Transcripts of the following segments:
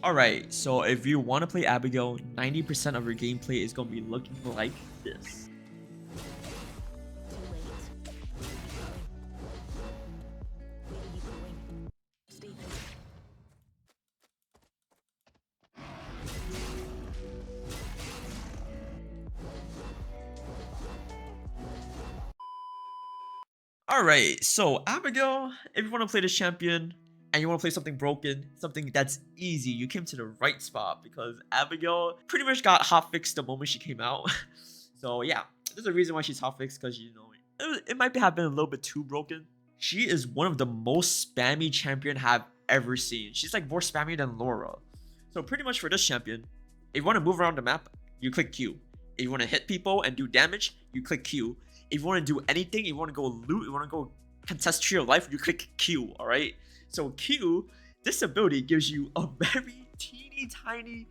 Alright, so if you want to play Abigail, 90% of your gameplay is going to be looking like this. Alright, so Abigail, if you want to play this champion and you want to play something broken, something that's easy, you came to the right spot because Abigail pretty much got hotfixed the moment she came out. So yeah, there's a reason why she's hotfixed because you know it might have been a little bit too broken. She is one of the most spammy champion I've ever seen. She's like more spammy than Laura. So pretty much for this champion, if you want to move around the map, you click Q. If you want to hit people and do damage, you click Q. If you want to do anything, you want to go loot, you want to go contest Tree of Life, you click Q, alright? So Q, this ability gives you a very teeny tiny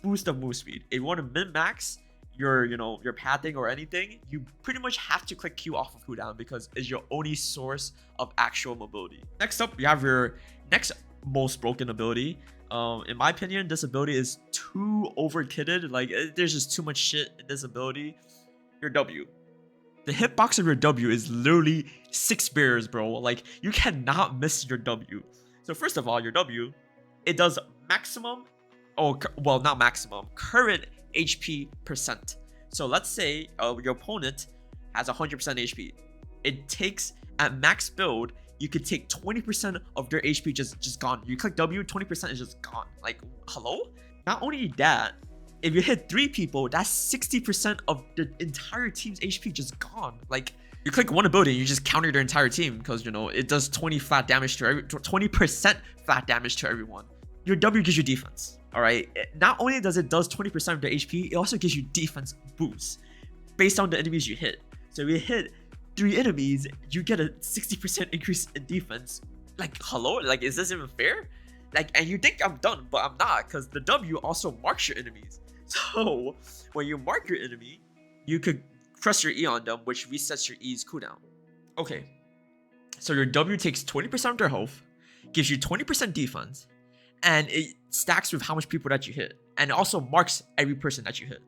boost of move speed. If you want to min-max your, your pathing or anything, you pretty much have to click Q off of cooldown because it's your only source of actual mobility. Next up, you have your next most broken ability. In my opinion, this ability is too overkitted. Like, there's just too much shit in this ability. Your W. The hitbox of your W is literally 6 bears, bro. Like, you cannot miss your W. So first of all, your W, it does maximum, well, not maximum, current HP percent. So let's say your opponent has 100% HP. It takes, at max build, you could take 20% of their HP just gone. You click W, 20% is just gone. Like, hello? Not only that, if you hit 3 people, that's 60% of the entire team's HP just gone. Like, you click one ability and you just counter their entire team because, you know, it does 20% flat damage to everyone. Your W gives you defense, all right? Not only does it does 20% of the HP, it also gives you defense boost based on the enemies you hit. So if you hit 3 enemies, you get a 60% increase in defense. Like, hello? Like, is this even fair? Like, and you think I'm done, but I'm not, because the W also marks your enemies. So when you mark your enemy, you could press your E on them, which resets your E's cooldown. Okay, so your W takes 20% of their health, gives you 20% defense, and it stacks with how much people that you hit, and it also marks every person that you hit.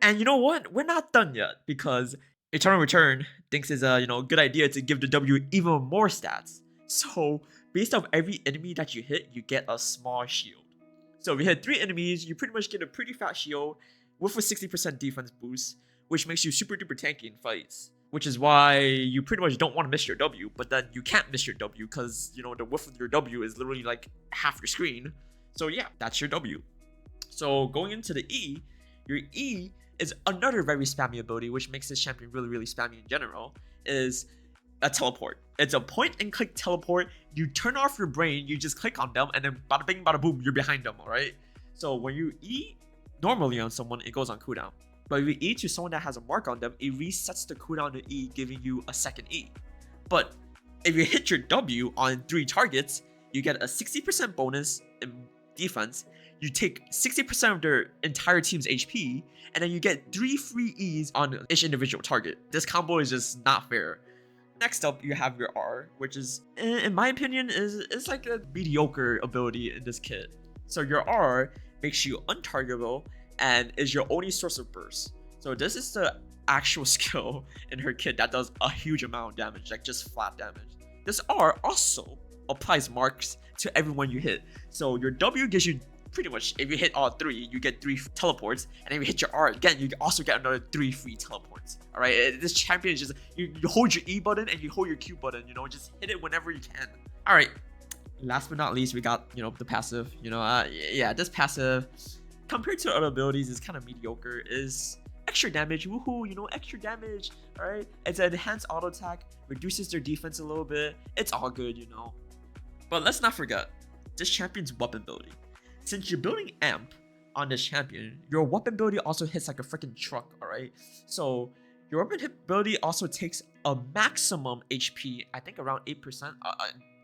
And you know what? We're not done yet, because Eternal Return thinks it's a good idea to give the W even more stats. So based off every enemy that you hit, you get a small shield. So if you hit 3 enemies, you pretty much get a pretty fat shield with a 60% defense boost, which makes you super duper tanky in fights. Which is why you pretty much don't want to miss your W, but then you can't miss your W because, the width of your W is literally like half your screen. So yeah, that's your W. So going into the E, your E is another very spammy ability, which makes this champion really, really spammy in general, is a teleport. It's a point and click teleport. You turn off your brain, you just click on them, and then bada bing, bada boom, you're behind them, alright? So when you E normally on someone, it goes on cooldown. But if you E to someone that has a mark on them, it resets the cooldown to E, giving you a second E. But if you hit your W on 3 targets, you get a 60% bonus in defense, you take 60% of their entire team's HP, and then you get 3 free E's on each individual target. This combo is just not fair. Next up, you have your R, which is, in my opinion, is like a mediocre ability in this kit. So your R makes you untargetable and is your only source of burst. So this is the actual skill in her kit that does a huge amount of damage, like just flat damage. This R also applies marks to everyone you hit. So your W gives you pretty much, if you hit all 3, you get 3 teleports, and if you hit your R again, you also get another 3 free teleports. All right, this champion is just, you hold your E button and you hold your Q button, just hit it whenever you can. All right, last but not least, we got, the passive. Yeah, this passive, compared to other abilities, is kind of mediocre. Is extra damage, woohoo, extra damage. All right, it's an enhanced auto attack, reduces their defense a little bit. It's all good, But let's not forget this champion's weapon ability. Since you're building amp on this champion, your weapon ability also hits like a freaking truck, alright? So your weapon ability also takes a maximum HP, I think around 8%.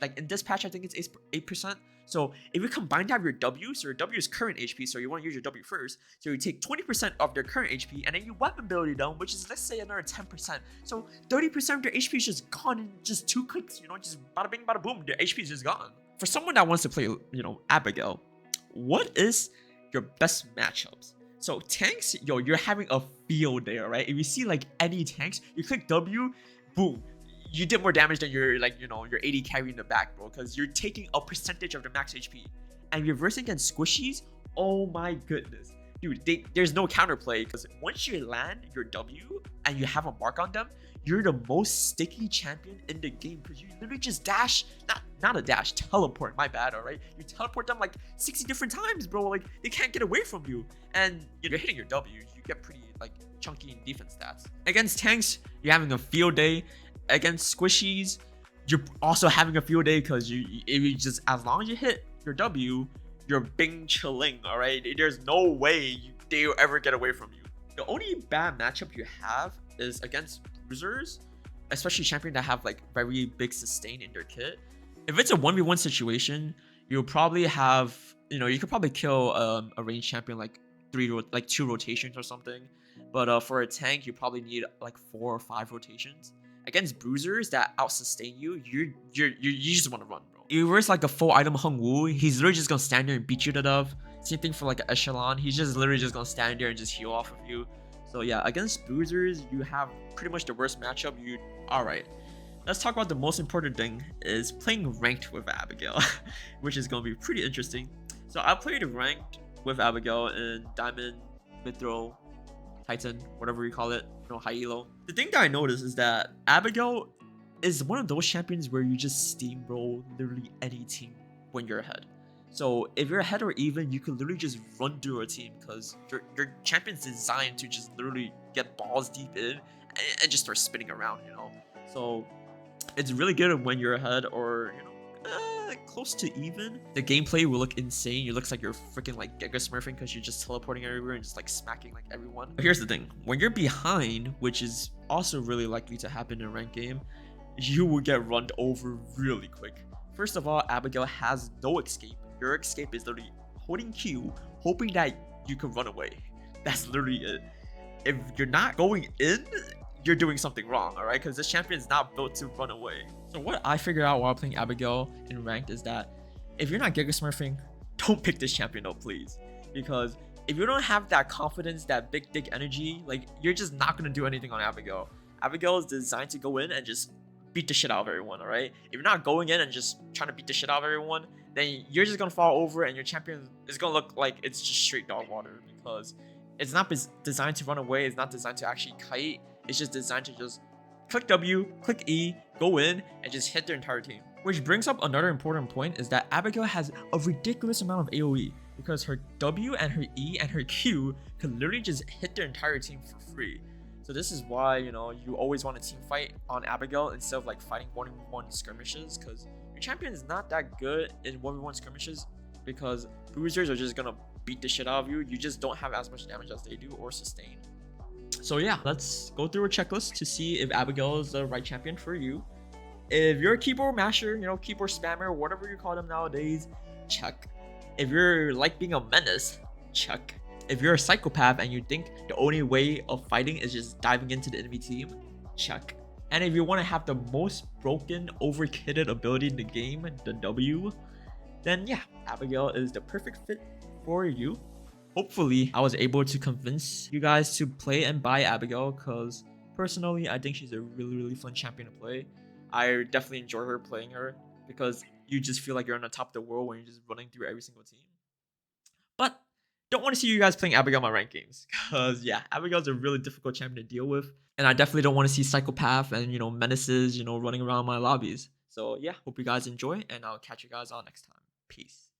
Like in this patch, I think it's 8%. So if you combine that with your W, so your W is current HP, so you want to use your W first. So you take 20% of their current HP, and then you weapon ability down, which is, let's say, another 10%. So 30% of their HP is just gone in just 2 clicks, just bada bing, bada boom, their HP is just gone. For someone that wants to play, Abigail, what is your best matchups? So tanks, yo, you're having a field day, right? If you see like any tanks, you click W, boom, you did more damage than your like your AD carry in the back, bro, because you're taking a percentage of the max HP. And reversing against squishies, oh my goodness, dude, there's no counterplay, because once you land your W and you have a mark on them, you're the most sticky champion in the game, because you literally just dash, not a dash, teleport, my bad, all right? You teleport them like 60 different times, bro. Like, they can't get away from you. And you're hitting your W, you get pretty like chunky in defense stats. Against tanks, you're having a field day. Against squishies, you're also having a field day, because you just, as long as you hit your W, you're bing chilling, all right? There's no way they'll ever get away from you. The only bad matchup you have is against bruisers, especially champion that have like very big sustain in their kit. If it's a 1v1 situation, you'll probably have, you could probably kill a ranged champion like 2 rotations or something. But for a tank, you probably need like 4 or 5 rotations. Against bruisers that out sustain you, you just want to run, bro. You reverse like a full item Hung Woo, he's literally just gonna stand there and beat you to death. Same thing for like an Echelon, he's just literally just gonna stand there and just heal off of you. So yeah, against bruisers, you have pretty much the worst matchup. Alright. Let's talk about the most important thing, is playing ranked with Abigail, which is gonna be pretty interesting. So I played ranked with Abigail in Diamond, Mithril, Titan, whatever you call it, high elo. The thing that I noticed is that Abigail is one of those champions where you just steamroll literally any team when you're ahead. So if you're ahead or even, you can literally just run through a team, because your champion's designed to just literally get balls deep in and just start spinning around, So it's really good when you're ahead or, close to even. The gameplay will look insane. It looks like you're freaking like Giga Smurfing, because you're just teleporting everywhere and just like smacking like everyone. But here's the thing, when you're behind, which is also really likely to happen in a ranked game, you will get run over really quick. First of all, Abigail has no escape. Your escape is literally holding Q, hoping that you can run away. That's literally it. If you're not going in, you're doing something wrong, all right? Because this champion is not built to run away. So what I figured out while playing Abigail in ranked is that if you're not Giga Smurfing, don't pick this champion up, please. Because if you don't have that confidence, that big dick energy, like, you're just not going to do anything on Abigail. Abigail is designed to go in and just beat the shit out of everyone, all right? If you're not going in and just trying to beat the shit out of everyone, then you're just going to fall over and your champion is going to look like it's just straight dog water, because it's not designed to run away. It's not designed to actually kite. It's just designed to just click W, click E, go in, and just hit their entire team. Which brings up another important point, is that Abigail has a ridiculous amount of AoE, because her W and her E and her Q can literally just hit their entire team for free. So this is why, you always want to team fight on Abigail instead of like fighting 1v1 skirmishes, because your champion is not that good in 1v1 skirmishes, because bruisers are just gonna beat the shit out of you. You just don't have as much damage as they do or sustain. So yeah, let's go through a checklist to see if Abigail is the right champion for you. If you're a keyboard masher, keyboard spammer, whatever you call them nowadays, check. If you're like being a menace, check. If you're a psychopath and you think the only way of fighting is just diving into the enemy team, check. And if you want to have the most broken, overkitted ability in the game, the W, then yeah, Abigail is the perfect fit for you. Hopefully, I was able to convince you guys to play and buy Abigail, because personally, I think she's a really, really fun champion to play. I definitely enjoy playing her, because you just feel like you're on the top of the world when you're just running through every single team. But don't want to see you guys playing Abigail in my ranked games, because yeah, Abigail's a really difficult champion to deal with, and I definitely don't want to see psychopath and menaces running around my lobbies. So yeah, hope you guys enjoy, and I'll catch you guys all next time. Peace.